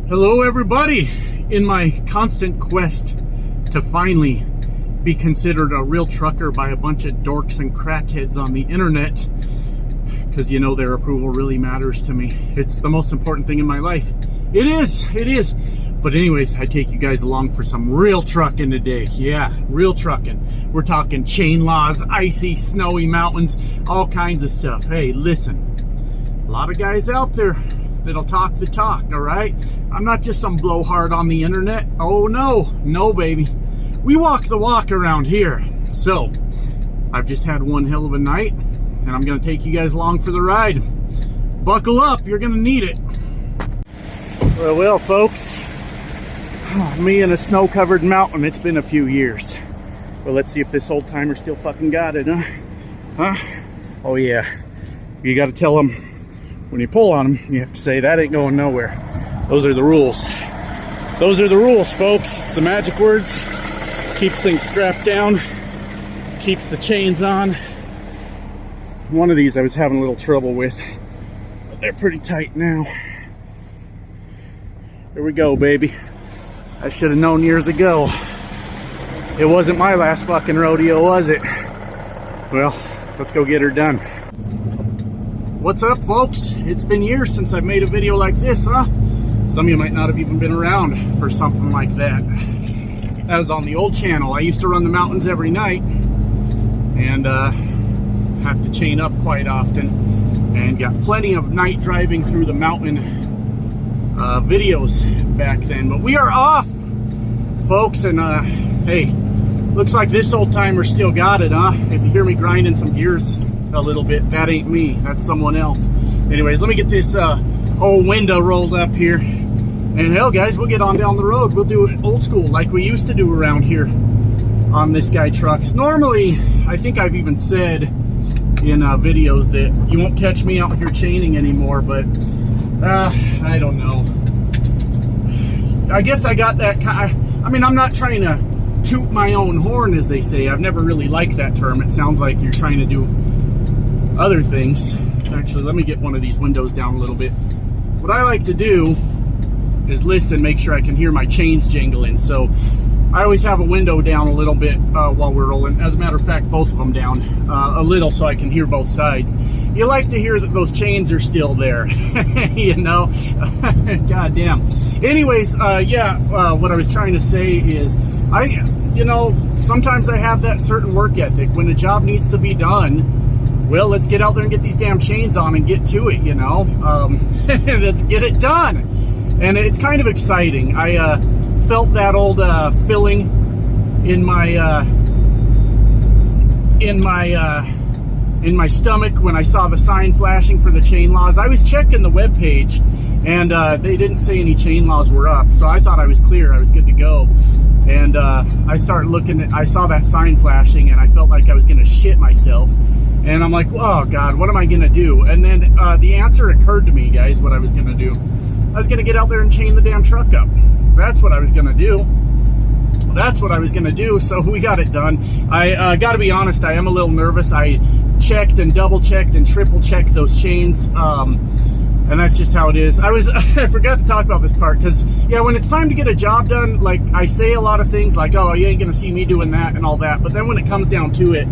Hello everybody! In my constant quest to finally be considered a real trucker by a bunch of dorks and crackheads on the internet, because you know their approval really matters to me. It's the most important thing in my life. It is. But anyways, I take you guys along for some real trucking today. Yeah, real trucking. We're talking chain laws, icy, snowy mountains, all kinds of stuff. Hey, listen, a lot of guys out there that'll talk the talk, all right? I'm not just some blowhard on the internet. Oh no, baby. We walk the walk around here. So, I've just had one hell of a night, and I'm gonna take you guys along for the ride. Buckle up, you're gonna need it. Well, folks, me and a snow-covered mountain, it's been a few years. Well, let's see if this old timer still fucking got it, huh? Oh yeah, you gotta tell them, when you pull on them, you have to say, that ain't going nowhere. Those are the rules. Those are the rules, folks. It's the magic words. Keeps things strapped down. Keeps the chains on. One of these I was having a little trouble with, but they're pretty tight now. Here we go, baby. I should have known years ago. It wasn't my last fucking rodeo, was it? Well, let's go get her done. What's up, folks? It's been years since I've made a video like this, huh? Some of you might not have even been around for something like that. That was on the old channel. I used to run the mountains every night and have to chain up quite often, and got plenty of night driving through the mountain videos back then. But we are off, folks, and hey, looks like this old timer still got it, huh? If you hear me grinding some gears a little bit, that ain't me, that's someone else. Anyways, let me get this old window rolled up here, and hell, guys, we'll get on down the road. We'll do it old school like we used to do around here on this guy trucks. Normally, I think I've even said in videos that you won't catch me out here chaining anymore, but I don't know. I guess I got that I mean, I'm not trying to toot my own horn, as they say. I've never really liked that term. It sounds like you're trying to do other things. Actually, let me get one of these windows down a little bit. What I like to do is listen, make sure I can hear my chains jingling. So I always have a window down a little bit while we're rolling. As a matter of fact, both of them down a little, so I can hear both sides. You like to hear that those chains are still there, you know? God damn. Anyways, what I was trying to say is, you know, sometimes I have that certain work ethic. When a job needs to be done, well, let's get out there and get these damn chains on and get to it, you know? Let's get it done. And it's kind of exciting. I felt that old filling in my stomach when I saw the sign flashing for the chain laws. I was checking the webpage, and they didn't say any chain laws were up, so I thought I was clear. I was good to go. And I started looking I saw that sign flashing, and I felt like I was gonna shit myself. And I'm like, oh God, what am I gonna do? And then the answer occurred to me, guys, what I was gonna do. I was gonna get out there and chain the damn truck up. That's what I was gonna do. That's what I was gonna do, so we got it done. I gotta be honest, I am a little nervous. I checked and double checked and triple checked those chains, and that's just how it is. I forgot to talk about this part, because yeah, when it's time to get a job done, like, I say a lot of things like, oh, you ain't gonna see me doing that and all that, but then when it comes down to it,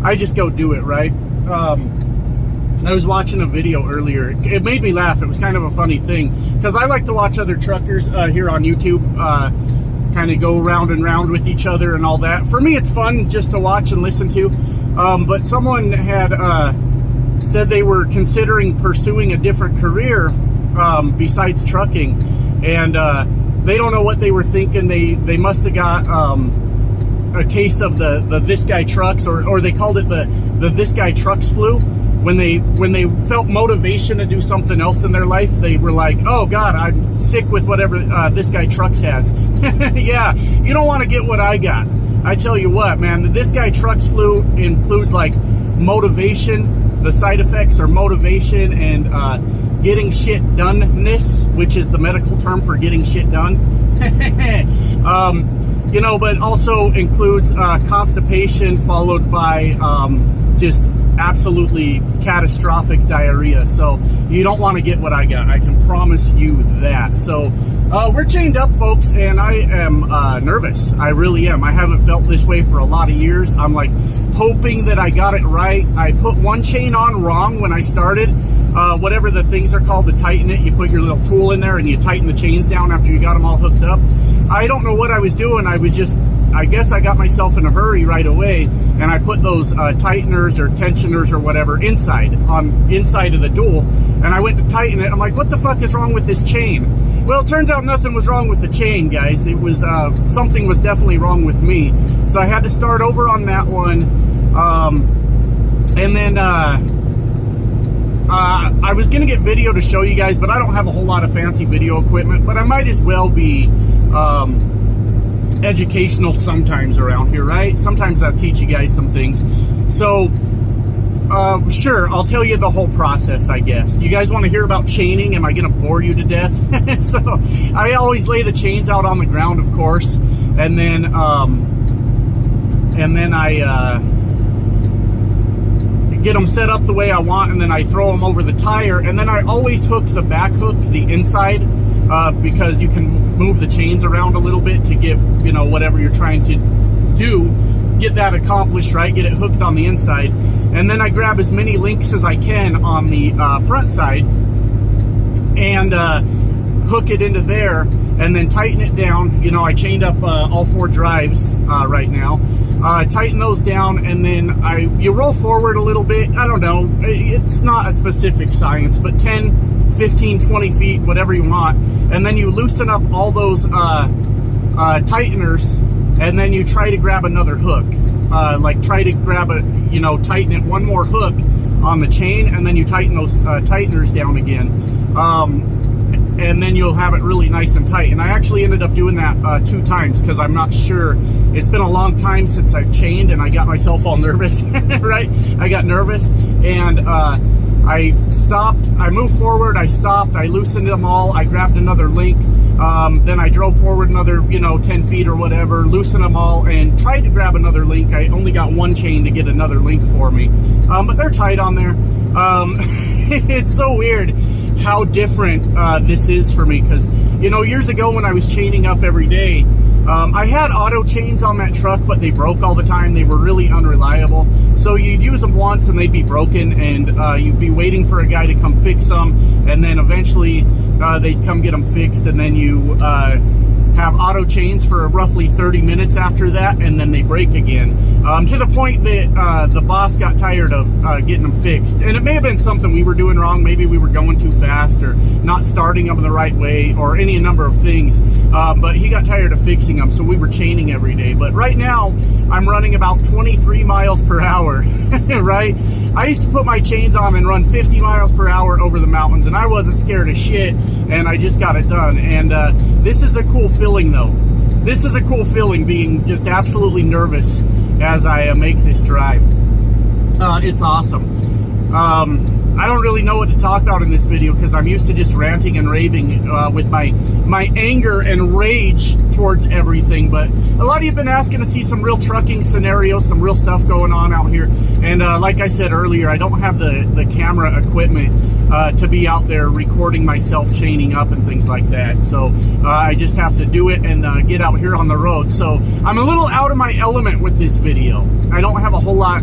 I just go do it, right? I was watching a video earlier. It made me laugh. It was kind of a funny thing, because I like to watch other truckers here on YouTube kind of go round and round with each other and all that. For me, it's fun just to watch and listen to. But someone had said they were considering pursuing a different career besides trucking, and they don't know what they were thinking. They must have got a case of the this guy trucks, or they called it the this guy trucks flu. When they felt motivation to do something else in their life, they were like, oh God, I'm sick with whatever this guy trucks has. Yeah, you don't want to get what I got. I tell you what, man, this guy trucks flu includes like motivation. The side effects are motivation and getting shit doneness, which is the medical term for getting shit done. You know, but also includes constipation, followed by just absolutely catastrophic diarrhea. So you don't want to get what I got. I can promise you that. So we're chained up, folks, and I am nervous. I really am. I haven't felt this way for a lot of years. I'm like hoping that I got it right. I put one chain on wrong when I started. Whatever the things are called to tighten it, you put your little tool in there and you tighten the chains down after you got them all hooked up. I don't know what I was doing. I guess I got myself in a hurry right away, and I put those tighteners or tensioners or whatever inside of the dual, and I went to tighten it. I'm like, what the fuck is wrong with this chain? Well, it turns out nothing was wrong with the chain, guys. It was something was definitely wrong with me. So I had to start over on that one, and then I was gonna get video to show you guys, but I don't have a whole lot of fancy video equipment. But I might as well be educational sometimes around here, right? Sometimes I'll teach you guys some things. So sure, I'll tell you the whole process, I guess. You guys want to hear about chaining? Am I gonna bore you to death? So I always lay the chains out on the ground, of course, and then I get them set up the way I want, and then I throw them over the tire, and then I always hook the back hook, the inside, because you can move the chains around a little bit to get, you know, whatever you're trying to do, get that accomplished, right? Get it hooked on the inside. And then I grab as many links as I can on the front side and hook it into there, and then tighten it down. You know, I chained up all 4 drives right now. Tighten those down, and then you roll forward a little bit. I don't know, it's not a specific science, but 10, 15, 20 feet, whatever you want. And then you loosen up all those tighteners, and then you try to grab another hook. Like try to grab tighten it one more hook on the chain, and then you tighten those tighteners down again. And then you'll have it really nice and tight. And I actually ended up doing that 2 times because I'm not sure. It's been a long time since I've chained, and I got myself all nervous, right? I got nervous, and I stopped. I moved forward, I stopped, I loosened them all, I grabbed another link, then I drove forward another 10 feet or whatever, loosened them all, and tried to grab another link. I only got one chain to get another link for me, but they're tight on there. It's so weird how different this is for me, because years ago when I was chaining up every day, I had auto chains on that truck, but they broke all the time. They were really unreliable, so you'd use them once and they'd be broken, and you'd be waiting for a guy to come fix them, and then eventually they'd come get them fixed, and then you have auto chains for roughly 30 minutes after that, and then they break again, to the point that the boss got tired of getting them fixed. And it may have been something we were doing wrong. Maybe we were going too fast, or not starting them the right way, or any number of things, but he got tired of fixing them, so we were chaining every day. But right now I'm running about 23 miles per hour. Right? I used to put my chains on and run 50 miles per hour over the mountains, and I wasn't scared of shit, and I just got it done. And this is a cool feeling, though. This is a cool feeling, being just absolutely nervous as I make this drive. It's awesome. I don't really know what to talk about in this video, because I'm used to just ranting and raving with my anger and rage towards everything. But a lot of you have been asking to see some real trucking scenarios, some real stuff going on out here. And like I said earlier, I don't have the camera equipment to be out there recording myself chaining up and things like that. So I just have to do it and get out here on the road. So I'm a little out of my element with this video. I don't have a whole lot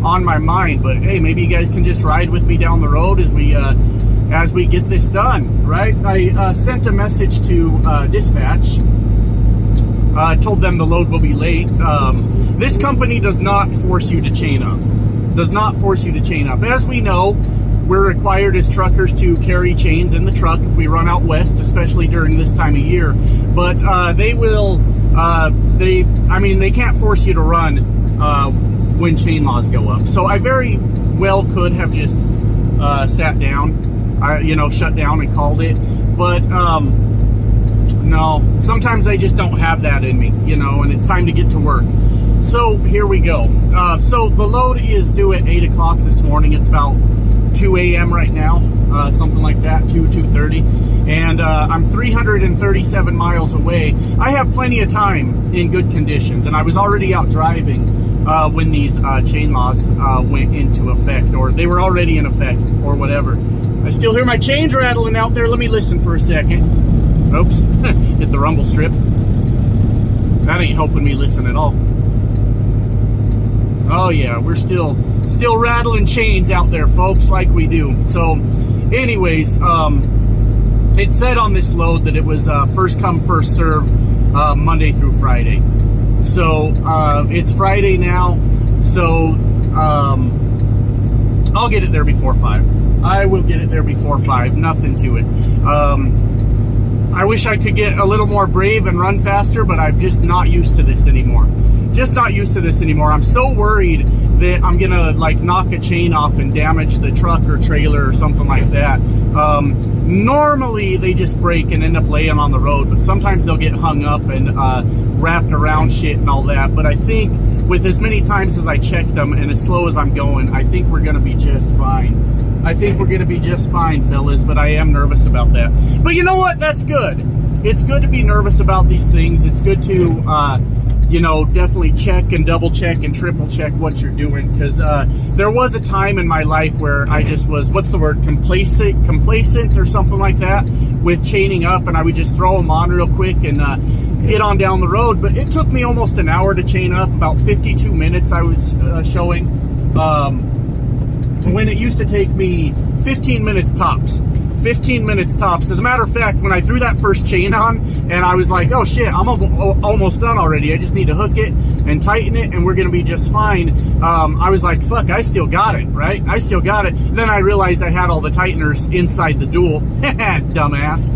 on my mind, but hey, maybe you guys can just ride with me down the road as we get this done, right? I sent a message to dispatch. Told them the load will be late. This company does not force you to chain up. Does not force you to chain up. As we know, we're required as truckers to carry chains in the truck if we run out west, especially during this time of year. But they will. They can't force you to run when chain laws go up. So I very well could have just sat down, shut down and called it. But no, sometimes I just don't have that in me, and it's time to get to work. So here we go. So the load is due at 8 o'clock this morning. It's about 2 a.m. right now, something like that, 2:30. And I'm 337 miles away. I have plenty of time in good conditions, and I was already out driving when these chain laws went into effect, or they were already in effect, or whatever. I still hear my chains rattling out there. Let me listen for a second. Oops, hit the rumble strip. That ain't helping me listen at all. Oh yeah, we're still rattling chains out there, folks, like we do. So anyways, it said on this load that it was first come, first serve, Monday through Friday. So it's Friday now, so I'll get it there before 5. I will get it there before 5. Nothing to it. I wish I could get a little more brave and run faster, but I'm just not used to this anymore. Just not used to this anymore. I'm so worried that I'm gonna like knock a chain off and damage the truck or trailer or something like that. Normally they just break and end up laying on the road, but sometimes they'll get hung up and wrapped around shit and all that. But I think with as many times as I check them and as slow as I'm going, I think we're gonna be just fine. I think we're gonna be just fine, fellas, but I am nervous about that. But you know what? That's good. It's good to be nervous about these things. It's good to you know, definitely check and double check and triple check what you're doing, because there was a time in my life where I just was, what's the word, complacent or something like that with chaining up, and I would just throw them on real quick and get on down the road. But it took me almost an hour to chain up, about 52 minutes I was showing, when it used to take me 15 minutes tops. 15 minutes tops. As a matter of fact, when I threw that first chain on and I was like, oh shit, I'm almost done already, I just need to hook it and tighten it and we're gonna be just fine, I was like, fuck, I still got it, right? I still got it. Then I realized I had all the tighteners inside the dual. Dumbass.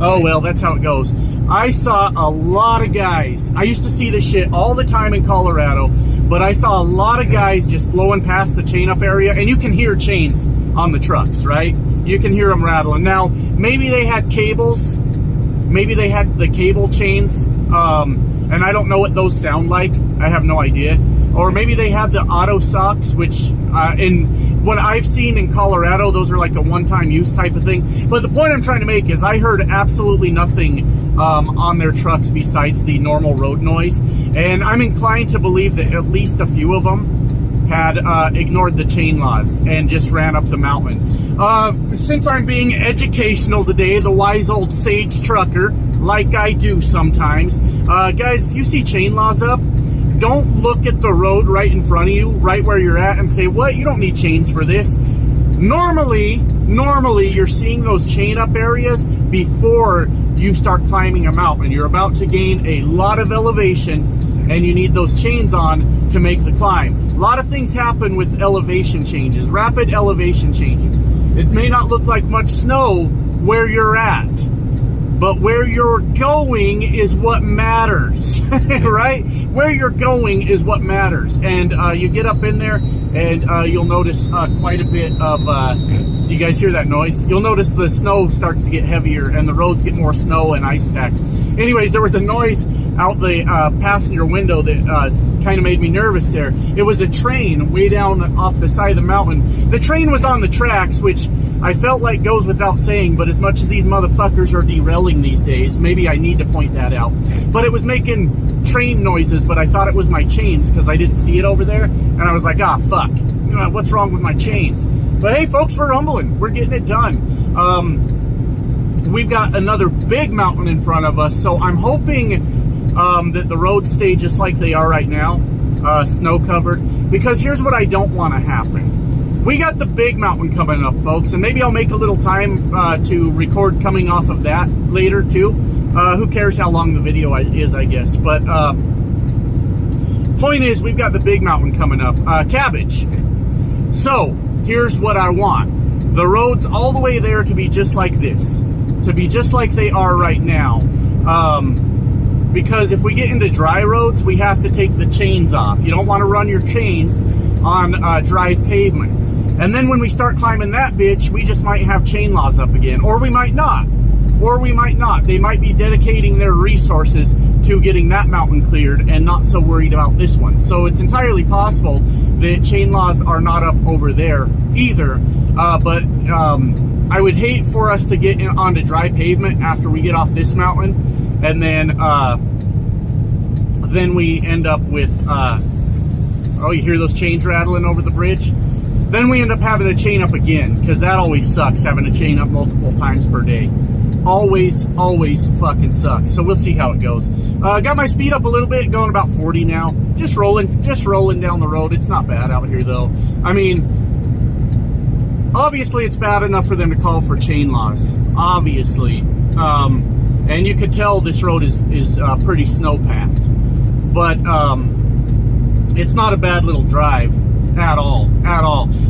Oh well, that's how it goes. I saw a lot of guys, I used to see this shit all the time in Colorado, but I saw a lot of guys just blowing past the chain up area, and you can hear chains on the trucks, right? You can hear them rattling. Now, maybe they had cables, maybe they had the cable chains, and I don't know what those sound like. I have no idea. Or maybe they had the auto socks, which in what I've seen in Colorado, those are like a one-time use type of thing. But the point I'm trying to make is I heard absolutely nothing on their trucks besides the normal road noise. And I'm inclined to believe that at least a few of them had ignored the chain laws and just ran up the mountain. Since I'm being educational today, the wise old sage trucker, like I do sometimes, guys, if you see chain laws up, don't look at the road right in front of you, right where you're at, and say, what, you don't need chains for this. Normally you're seeing those chain up areas before you start climbing a mountain. You're about to gain a lot of elevation and you need those chains on to make the climb. A lot of things happen with elevation changes, rapid elevation changes. It may not look like much snow where you're at, but where you're going is what matters, right? Where you're going is what matters. And you get up in there and you'll notice quite a bit of, do you guys hear that noise? You'll notice the snow starts to get heavier and the roads get more snow and ice packed. Anyways, there was a noise out the passenger window that kind of made me nervous there. It was a train way down off the side of the mountain. The train was on the tracks, which I felt like goes without saying, but as much as these motherfuckers are derailing these days, maybe I need to point that out. But it was making train noises, but I thought it was my chains because I didn't see it over there. And I was like, ah, fuck. You know, what's wrong with my chains? But hey, folks, we're rumbling. We're getting it done. We've got another big mountain in front of us, so I'm hoping that the roads stay just like they are right now, snow covered, because here's what I don't want to happen. We got the big mountain coming up, folks, and maybe I'll make a little time to record coming off of that later too. Who cares how long the video is, I guess. But point is, we've got the big mountain coming up, cabbage. So here's what I want: the roads all the way there to be just like this, to be just like they are right now. Because if we get into dry roads, we have to take the chains off. You don't want to run your chains on dry pavement. And then when we start climbing that bitch, we just might have chain laws up again. Or we might not. Or we might not. They might be dedicating their resources to getting that mountain cleared and not so worried about this one. So it's entirely possible that chain laws are not up over there either. But I would hate for us to get onto dry pavement after we get off this mountain. And then then we end up with, oh, you hear those chains rattling over the bridge? Then we end up having to chain up again, because that always sucks, having to chain up multiple times per day. Always fucking sucks. So we'll see how it goes. Got my speed up a little bit, going about 40 now. Just rolling down the road. It's not bad out here, though. I mean, obviously it's bad enough for them to call for chain laws. Obviously. And you could tell this road is pretty snow-packed. But it's not a bad little drive at all.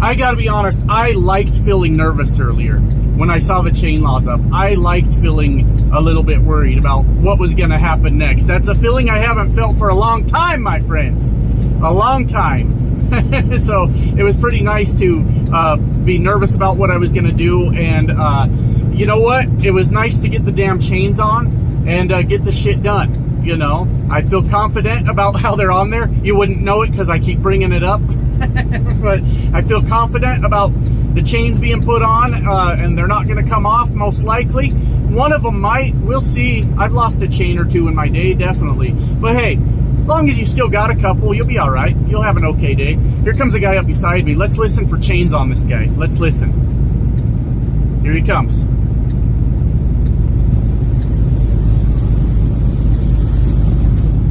I gotta be honest, I liked feeling nervous earlier when I saw the chain laws up. I liked feeling a little bit worried about what was gonna happen next. That's a feeling I haven't felt for a long time, my friends. A long time. So it was pretty nice to be nervous about what I was gonna do, and you know what? It was nice to get the damn chains on and get the shit done. You know, I feel confident about how they're on there. You wouldn't know it because I keep bringing it up. But I feel confident about the chains being put on, and they're not going to come off, most likely. One of them might. We'll see. I've lost a chain or two in my day, definitely. But hey, as long as you still got a couple, you'll be all right. You'll have an okay day. Here comes a guy up beside me. Let's listen for chains on this guy. Let's listen. Here he comes.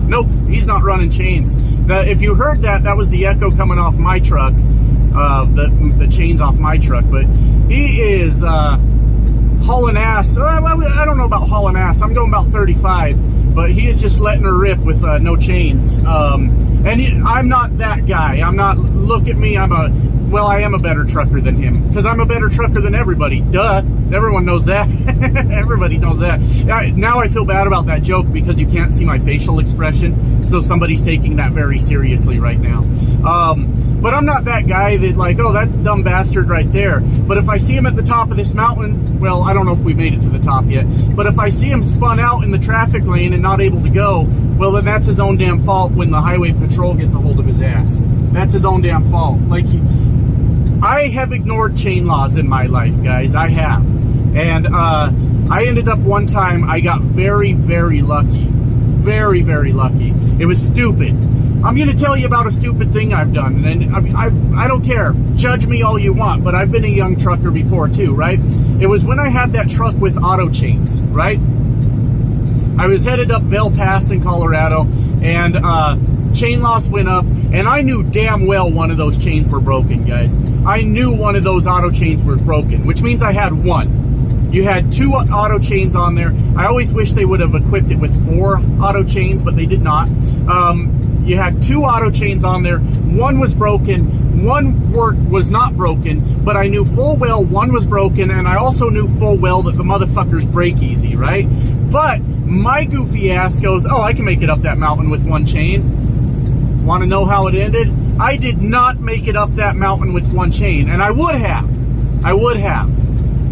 Nope, he's not running chains. If you heard that, that was the echo coming off my truck, the chains off my truck. But he is hauling ass. I don't know about hauling ass. I'm going about 35, but he is just letting her rip with no chains. And I'm not that guy. I'm not. Look at me. Well, I am a better trucker than him, because I'm a better trucker than everybody. Duh. Everyone knows that. Everybody knows that. Now I feel bad about that joke because you can't see my facial expression, so somebody's taking that very seriously right now. But I'm not that guy that like, oh, that dumb bastard right there. But if I see him at the top of this mountain, well, I don't know if we made it to the top yet, but if I see him spun out in the traffic lane and not able to go, well, then that's his own damn fault when the highway patrol gets a hold of his ass. That's his own damn fault. Like, I have ignored chain laws in my life, guys. I have. And I ended up one time, I got very, very lucky. Very, very lucky. It was stupid. I'm going to tell you about a stupid thing I've done. And I don't care. Judge me all you want. But I've been a young trucker before, too, right? It was when I had that truck with auto chains, right? I was headed up Vail Pass in Colorado, and chain laws went up, and I knew damn well one of those chains were broken, guys. I knew one of those auto chains was broken, which means I had one. You had 2 auto chains on there. I always wish they would have equipped it with 4 auto chains, but they did not. You had 2 auto chains on there. One was broken, one was not broken, but I knew full well one was broken, and I also knew full well that the motherfuckers break easy, right? But my goofy ass goes, oh, I can make it up that mountain with 1 chain. Want to know how it ended? I did not make it up that mountain with 1 chain, and I would have. I would have.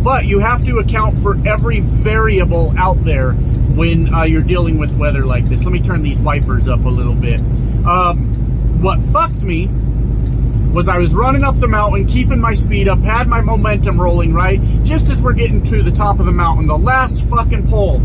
But you have to account for every variable out there when you're dealing with weather like this. Let me turn these wipers up a little bit. What fucked me was I was running up the mountain, keeping my speed up, had my momentum rolling, right? Just as we're getting to the top of the mountain, the last fucking pole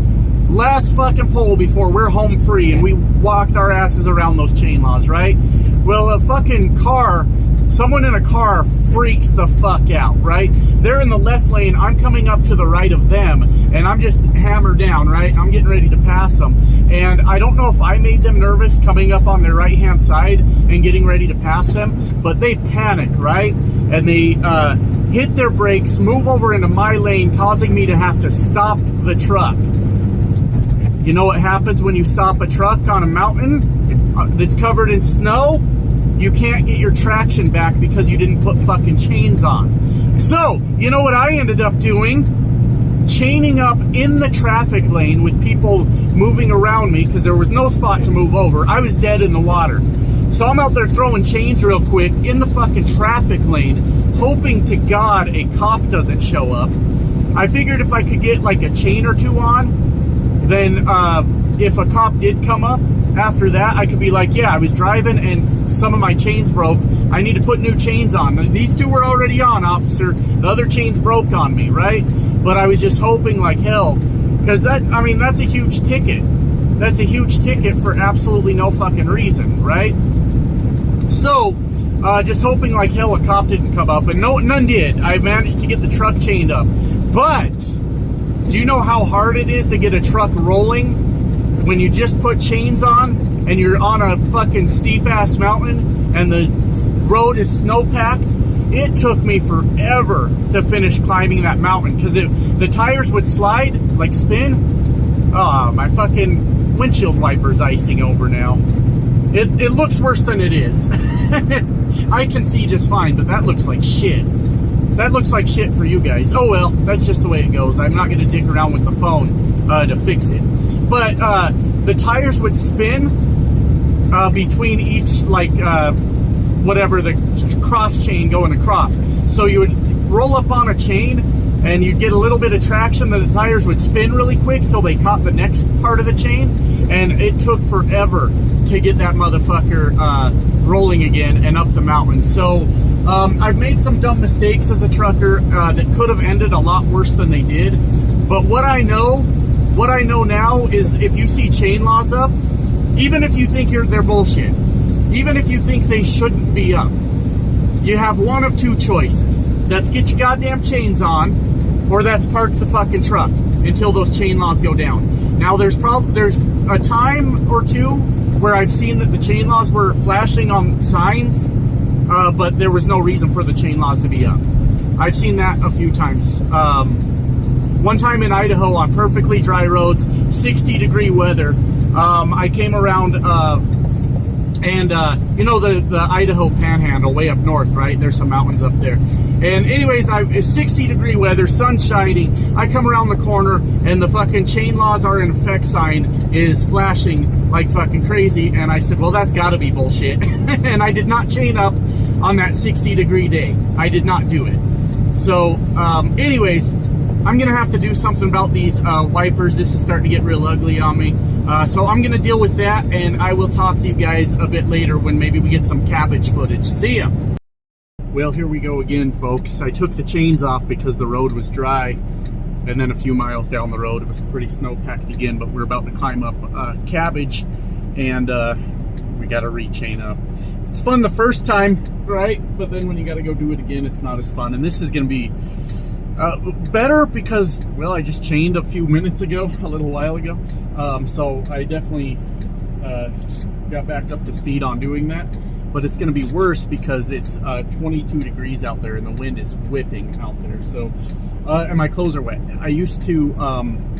before we're home free, and we walked our asses around those chain laws, right? Well, a fucking car, someone in a car freaks the fuck out, right? They're in the left lane, I'm coming up to the right of them, and I'm just hammered down, right? I'm getting ready to pass them, and I don't know if I made them nervous coming up on their right-hand side and getting ready to pass them, but they panicked, right? And they hit their brakes, move over into my lane, causing me to have to stop the truck. You know what happens when you stop a truck on a mountain that's covered in snow? You can't get your traction back because you didn't put fucking chains on. So, you know what I ended up doing? Chaining up in the traffic lane with people moving around me because there was no spot to move over. I was dead in the water. So I'm out there throwing chains real quick in the fucking traffic lane, hoping to God a cop doesn't show up. I figured if I could get like a chain or 2 on, then if a cop did come up after that, I could be like, yeah, I was driving and some of my chains broke. I need to put new chains on. These 2 were already on, officer. The other chains broke on me, right? But I was just hoping like hell, because that's a huge ticket. that's a huge ticket for absolutely no fucking reason, right? So, just hoping like hell a cop didn't come up, and none did. I managed to get the truck chained up. But, do you know how hard it is to get a truck rolling when you just put chains on and you're on a fucking steep-ass mountain and the road is snow-packed? It took me forever to finish climbing that mountain because the tires would slide, like spin. My fucking windshield wiper's icing over now. It looks worse than it is. I can see just fine, but that looks like shit. That looks like shit for you guys. Oh well, that's just the way it goes. I'm not going to dick around with the phone to fix it. But the tires would spin between each, like, whatever, the cross chain going across. So you would roll up on a chain and you'd get a little bit of traction, then the tires would spin really quick till they caught the next part of the chain, and it took forever to get that motherfucker rolling again and up the mountain. So I've made some dumb mistakes as a trucker that could have ended a lot worse than they did. But what I know now is if you see chain laws up, even if you think they're bullshit, even if you think they shouldn't be up, you have one of two choices. That's get your goddamn chains on, or that's park the fucking truck until those chain laws go down. Now there's a time or two where I've seen that the chain laws were flashing on signs, but there was no reason for the chain laws to be up. I've seen that a few times. One time in Idaho on perfectly dry roads, 60-degree weather, I came around and you know the Idaho Panhandle way up north, right? There's some mountains up there. And anyways, it's 60-degree weather, sun shining. I come around the corner and the fucking chain laws are in effect sign is flashing like fucking crazy. And I said, well, that's gotta be bullshit. And I did not chain up on that 60-degree day. I did not do it. So anyways, I'm gonna have to do something about these wipers. This is starting to get real ugly on me. So I'm gonna deal with that, and I will talk to you guys a bit later when maybe we get some cabbage footage. See ya. Well, here we go again, folks. I took the chains off because the road was dry, and then a few miles down the road it was pretty snow-packed again, but we're about to climb up cabbage, and we gotta re-chain up. It's fun the first time, right? But then when you gotta go do it again, it's not as fun. And this is gonna be better because, well, I just chained a few minutes ago, a little while ago. So I definitely got back up to speed on doing that. But it's going to be worse because it's 22 degrees out there and the wind is whipping out there. So, and my clothes are wet. I used to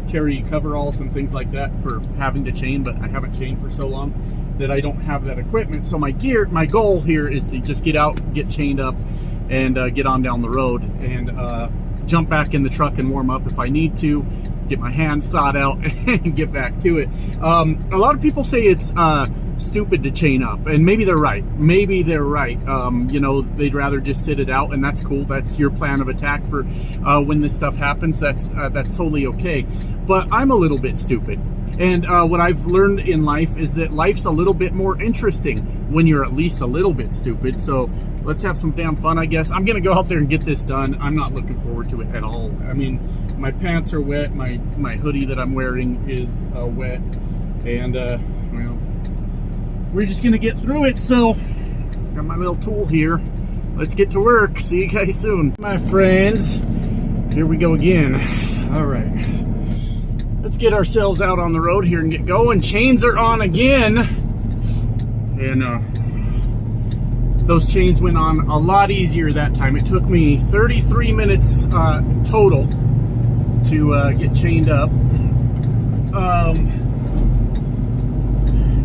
carry coveralls and things like that for having to chain, but I haven't chained for so long that I don't have that equipment. So my goal here is to just get out, get chained up, and get on down the road and jump back in the truck and warm up if I need to, get my hands thawed out and get back to it. A lot of people say it's stupid to chain up, and maybe they're right. Maybe they're right. You know, they'd rather just sit it out, and that's cool. That's your plan of attack for when this stuff happens. That's totally okay. But I'm a little bit stupid. And what I've learned in life is that life's a little bit more interesting when you're at least a little bit stupid. So let's have some damn fun, I guess. I'm going to go out there and get this done. I'm not looking forward to it at all. I mean, my pants are wet. My hoodie that I'm wearing is wet. And, well, we're just going to get through it. So, got my little tool here. Let's get to work. See you guys soon. My friends, here we go again. All right. Let's get ourselves out on the road here and get going. Chains are on again. And those chains went on a lot easier that time. It took me 33 minutes total to get chained up.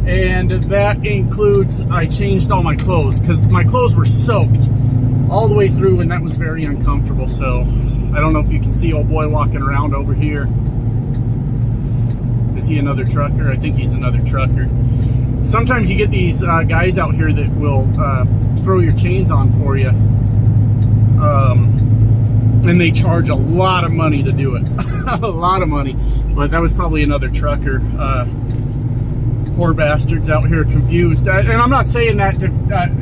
And that includes, I changed all my clothes because my clothes were soaked all the way through, and that was very uncomfortable. So I don't know if you can see old boy walking around over here. Is he another trucker? I think he's another trucker. Sometimes you get these guys out here that will throw your chains on for you. And they charge a lot of money to do it. A lot of money. But that was probably another trucker. Poor bastards out here confused. And I'm not saying that to,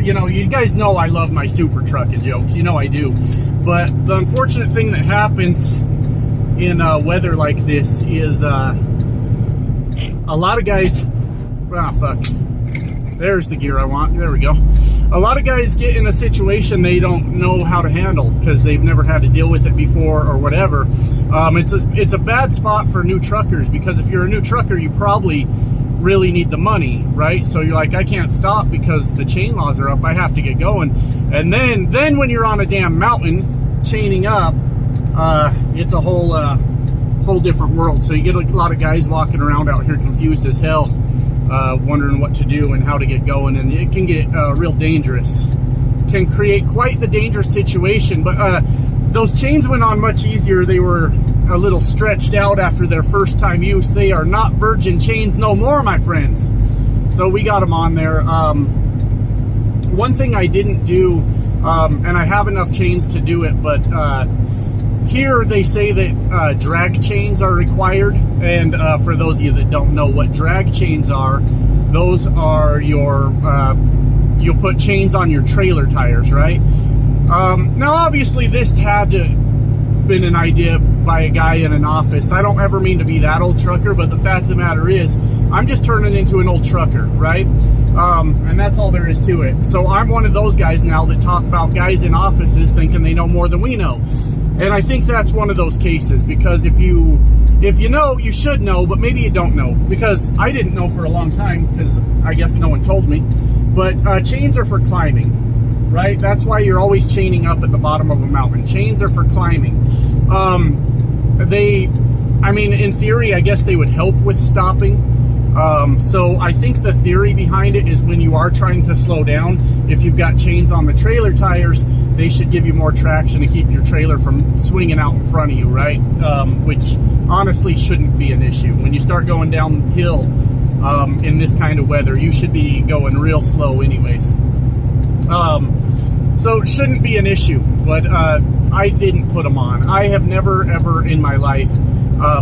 you know, you guys know I love my super trucking jokes. You know I do. But the unfortunate thing that happens in weather like this is a lot of guys, fuck. There's the gear I want. There we go. A lot of guys get in a situation they don't know how to handle because they've never had to deal with it before or whatever. It's a bad spot for new truckers, because if you're a new trucker, you probably really need the money, right? So you're like, I can't stop because the chain laws are up. I have to get going. And then when you're on a damn mountain chaining up, it's a whole different world. So you get a lot of guys walking around out here confused as hell, wondering what to do and how to get going, and it can get real dangerous. Can create quite the dangerous situation. But those chains went on much easier. They were a little stretched out after their first time use. They are not virgin chains no more, my friends. So we got them on there. One thing I didn't do, and I have enough chains to do it, but here they say that drag chains are required. And for those of you that don't know what drag chains are, those are your, you'll put chains on your trailer tires, right? Now obviously this had to been an idea by a guy in an office. I don't ever mean to be that old trucker, but the fact of the matter is I'm just turning into an old trucker, right? And that's all there is to it. So I'm one of those guys now that talk about guys in offices thinking they know more than we know. And I think that's one of those cases, because if you know, you should know, but maybe you don't know, because I didn't know for a long time, because I guess no one told me. But chains are for climbing, right? That's why you're always chaining up at the bottom of a mountain. Chains are for climbing. I mean, in theory, I guess they would help with stopping. So I think the theory behind it is when you are trying to slow down, if you've got chains on the trailer tires, they should give you more traction to keep your trailer from swinging out in front of you, right? Which honestly shouldn't be an issue. When you start going downhill in this kind of weather, you should be going real slow anyways. So it shouldn't be an issue, but I didn't put them on. I have never ever in my life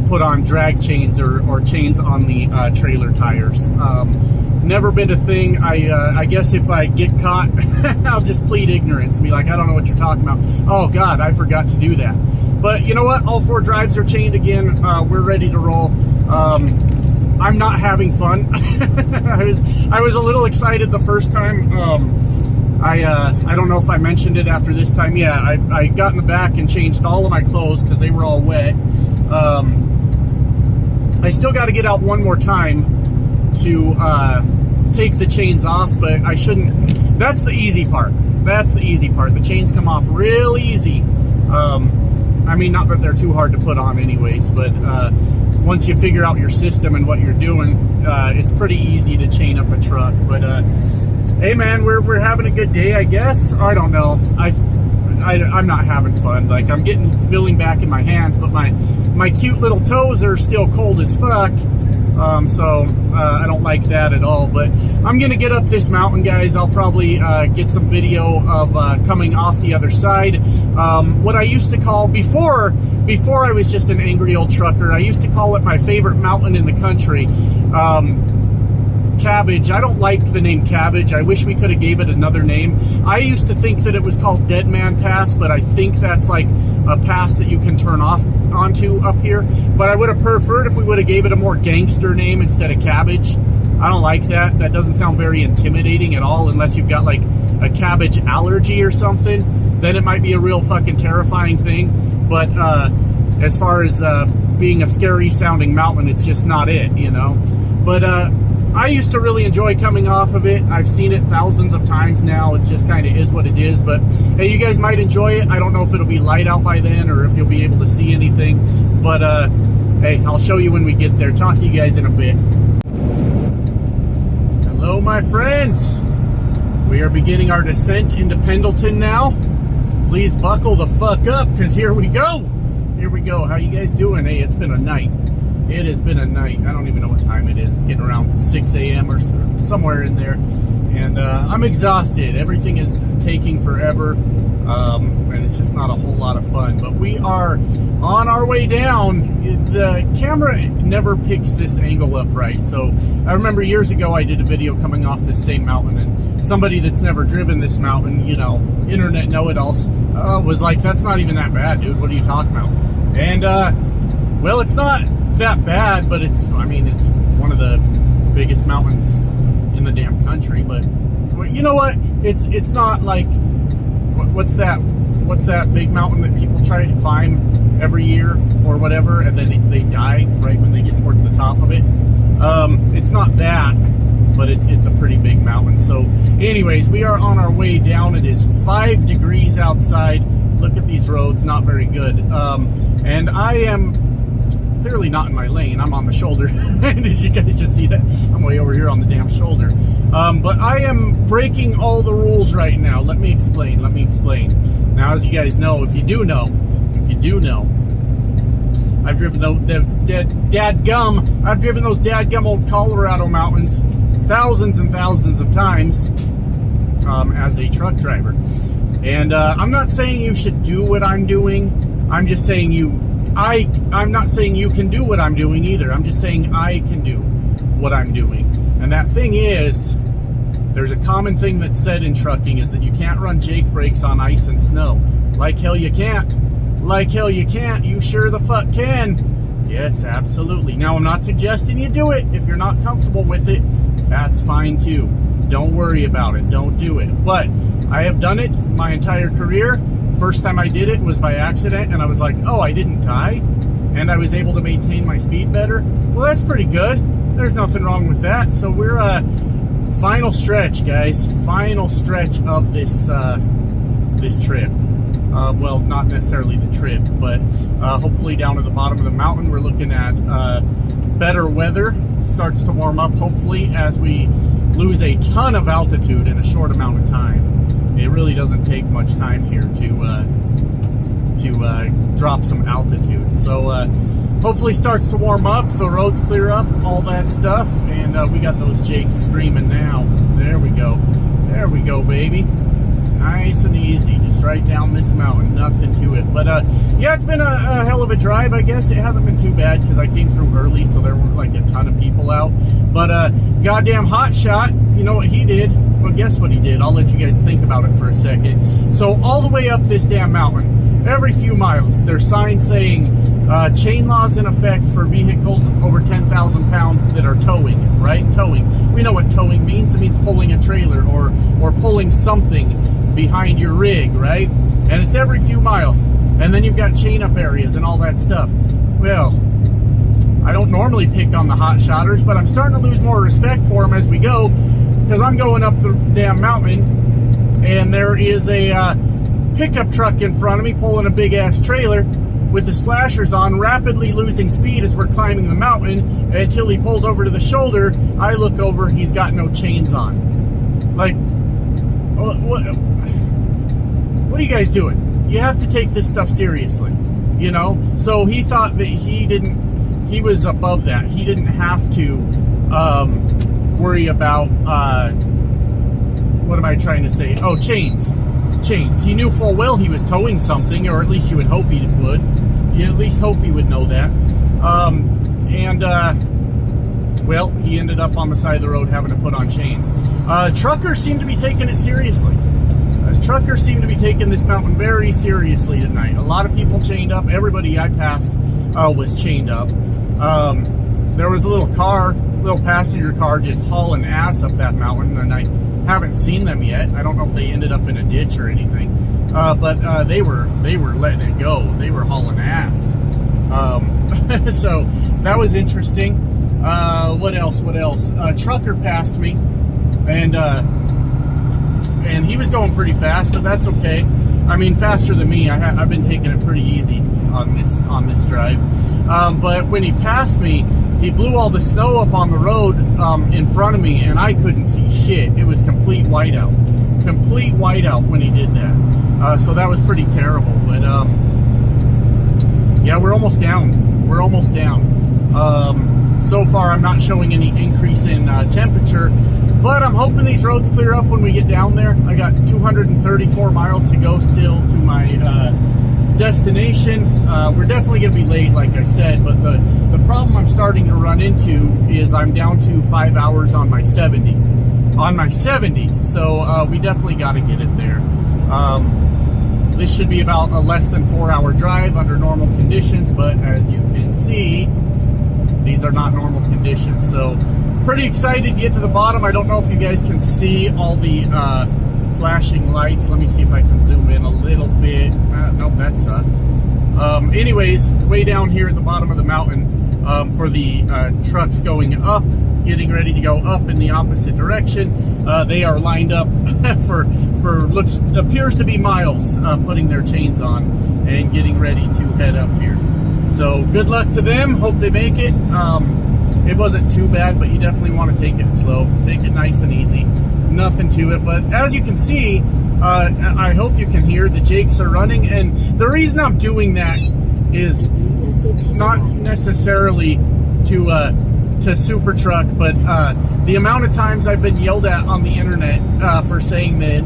put on drag chains or chains on the trailer tires. Never been a thing. I guess if I get caught, I'll just plead ignorance and be like, I don't know what you're talking about. Oh God, I forgot to do that. But you know what? All four drives are chained again. We're ready to roll. I'm not having fun. I was a little excited the first time. I don't know if I mentioned it after this time. Yeah, I got in the back and changed all of my clothes because they were all wet. I still got to get out one more time to take the chains off, but I shouldn't. That's the easy part. That's the easy part. The chains come off real easy. I mean, not that they're too hard to put on anyways, but once you figure out your system and what you're doing, it's pretty easy to chain up a truck. But hey man, we're having a good day, I guess. I don't know. I'm not having fun. Like, I'm getting feeling back in my hands, but my cute little toes are still cold as fuck. So I don't like that at all. But I'm gonna get up this mountain, guys. I'll probably get some video of coming off the other side. What I used to call before I was just an angry old trucker, I used to call it my favorite mountain in the country. Cabbage. I don't like the name Cabbage. I wish we could have gave it another name. I used to think that it was called Dead Man Pass, but I think that's like a pass that you can turn off onto up here. But I would have preferred if we would have gave it a more gangster name instead of Cabbage. I don't like that. That doesn't sound very intimidating at all, unless you've got like a cabbage allergy or something. Then it might be a real fucking terrifying thing. But as far as being a scary sounding mountain, it's just not it, you know. But I used to really enjoy coming off of it. I've seen it thousands of times now. It's just kind of is what it is. But hey, you guys might enjoy it. I don't know if it'll be light out by then or if you'll be able to see anything. But hey, I'll show you when we get there. Talk to you guys in a bit. Hello, my friends. We are beginning our descent into Pendleton now. Please buckle the fuck up, because here we go. Here we go. How you guys doing? Hey, it's been a night. It has been a night. I don't even know what time it is. It's getting around 6 a.m. or somewhere in there. And I'm exhausted. Everything is taking forever. And it's just not a whole lot of fun. But we are on our way down. The camera never picks this angle up right. So I remember years ago I did a video coming off this same mountain. And somebody that's never driven this mountain, you know, internet know-it-alls, was like, that's not even that bad, dude. What are you talking about? And, well, it's not that bad, but it's, I mean, it's one of the biggest mountains in the damn country. But you know what? It's not like what's that big mountain that people try to climb every year or whatever, and then they die right when they get towards the top of it. It's not that, but it's a pretty big mountain. So anyways, we are on our way down. It is 5 degrees outside. Look at these roads, not very good. And I am clearly not in my lane. I'm on the shoulder. Did you guys just see that? I'm way over here on the damn shoulder. But I am breaking all the rules right now. Let me explain. Now, as you guys know, if you do know, I've driven those dadgum old Colorado mountains thousands and thousands of times as a truck driver. And I'm not saying you should do what I'm doing. I'm just saying I'm not saying you can do what I'm doing either. I'm just saying I can do what I'm doing. And that thing is, there's a common thing that's said in trucking is that you can't run Jake brakes on ice and snow. Like hell you can't. Like hell you can't. You sure the fuck can. Yes, absolutely. Now, I'm not suggesting you do it. If you're not comfortable with it, that's fine too. Don't worry about it. Don't do it. But I have done it my entire career. First time I did it was by accident, and I was like, oh, I didn't die, and I was able to maintain my speed better. Well, that's pretty good. There's nothing wrong with that. So we're final stretch, guys. Final stretch of this this trip. Well, not necessarily the trip, but hopefully down at the bottom of the mountain, we're looking at better weather. Starts to warm up, hopefully, as we lose a ton of altitude in a short amount of time. It really doesn't take much time here to drop some altitude. So hopefully starts to warm up, the roads clear up, all that stuff, and we got those Jakes screaming now. There we go. There we go, baby. Nice and easy, just right down this mountain, nothing to it. But yeah, it's been a hell of a drive, I guess. It hasn't been too bad because I came through early, so there weren't like a ton of people out. But goddamn hot shot, you know what he did? Well, guess what he did? I'll let you guys think about it for a second. So all the way up this damn mountain, every few miles, there's signs saying chain laws in effect for vehicles over 10,000 pounds that are towing, right? Towing. We know what towing means. It means pulling a trailer or pulling something behind your rig, right? And it's every few miles. And then you've got chain up areas and all that stuff. Well, I don't normally pick on the hot shotters, but I'm starting to lose more respect for them as we go, because I'm going up the damn mountain and there is a pickup truck in front of me pulling a big ass trailer with his flashers on, rapidly losing speed as we're climbing the mountain until he pulls over to the shoulder. I look over, he's got no chains on. Like, what are you guys doing? You have to take this stuff seriously, you know? So he thought that he was above that. He didn't have to worry about, what am I trying to say? Oh, chains. He knew full well he was towing something, or at least you would hope he would. You at least hope he would know that. Well, he ended up on the side of the road having to put on chains. Truckers seem to be taking it seriously. Truckers seem to be taking this mountain very seriously tonight. A lot of people chained up. Everybody I passed was chained up. There was a little passenger car just hauling ass up that mountain, and I haven't seen them yet. I don't know if they ended up in a ditch or anything, but they were letting it go. They were hauling ass. So that was interesting. What else? Trucker passed me, and he was going pretty fast, but that's okay. I mean, faster than me. I've been taking it pretty easy on this drive. But when he passed me, he blew all the snow up on the road in front of me, and I couldn't see shit. It was complete whiteout when he did that. So that was pretty terrible. But yeah, we're almost down. So far, I'm not showing any increase in temperature, but I'm hoping these roads clear up when we get down there. I got 234 miles to go still to my destination. We're definitely going to be late, like I said, but the problem I'm starting to run into is I'm down to 5 hours on my 70. So we definitely got to get it there. This should be about a less than 4 hour drive under normal conditions, but as you can see, these these are not normal conditions. So pretty excited to get to the bottom. I don't know if you guys can see all the flashing lights. Let me see if I can zoom in a little bit. Nope, that sucked. Anyways, way down here at the bottom of the mountain, for the trucks going up, getting ready to go up in the opposite direction. They are lined up for appears to be miles, putting their chains on and getting ready to head up here. So good luck to them. Hope they make it. It wasn't too bad, but you definitely want to take it slow. Take it nice and easy. Nothing to it. But as you can see, I hope you can hear the Jakes are running. And the reason I'm doing that is not necessarily to super truck, but the amount of times I've been yelled at on the internet for saying that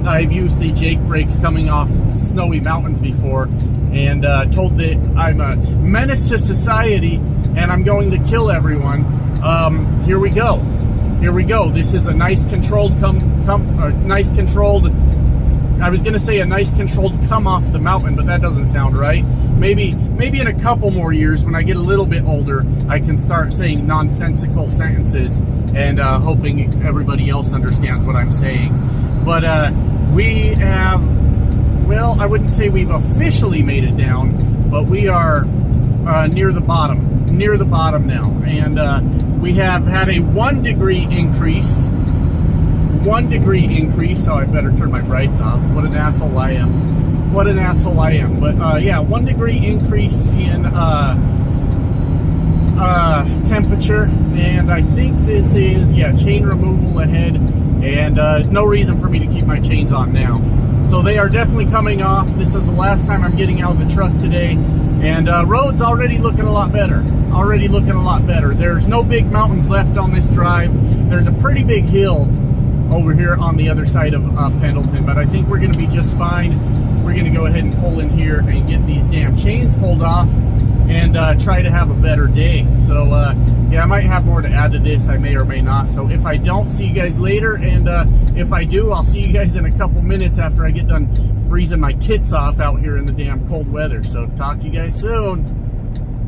I've used the Jake brakes coming off snowy mountains before, and told that I'm a menace to society and I'm going to kill everyone. Here we go. Here we go. This is a nice controlled I was going to say a nice controlled come off the mountain, but that doesn't sound right. Maybe in a couple more years, when I get a little bit older, I can start saying nonsensical sentences and hoping everybody else understands what I'm saying. But we have, well, I wouldn't say we've officially made it down, but we are near the bottom now. And we have had a 1 degree increase. 1 degree increase. Oh, I better turn my brights off. What an asshole I am. What an asshole I am. But yeah, 1 degree increase in temperature. And I think this is, yeah, chain removal ahead. And no reason for me to keep my chains on now. So they are definitely coming off. This is the last time I'm getting out of the truck today. And road's already looking a lot better. Already looking a lot better. There's no big mountains left on this drive. There's a pretty big hill over here on the other side of Pendleton, but I think we're going to be just fine. We're going to go ahead and pull in here and get these damn chains pulled off and try to have a better day. So yeah, I might have more to add to this. I may or may not. So if I don't, see you guys later, and if I do, I'll see you guys in a couple minutes after I get done freezing my tits off out here in the damn cold weather. So talk to you guys soon.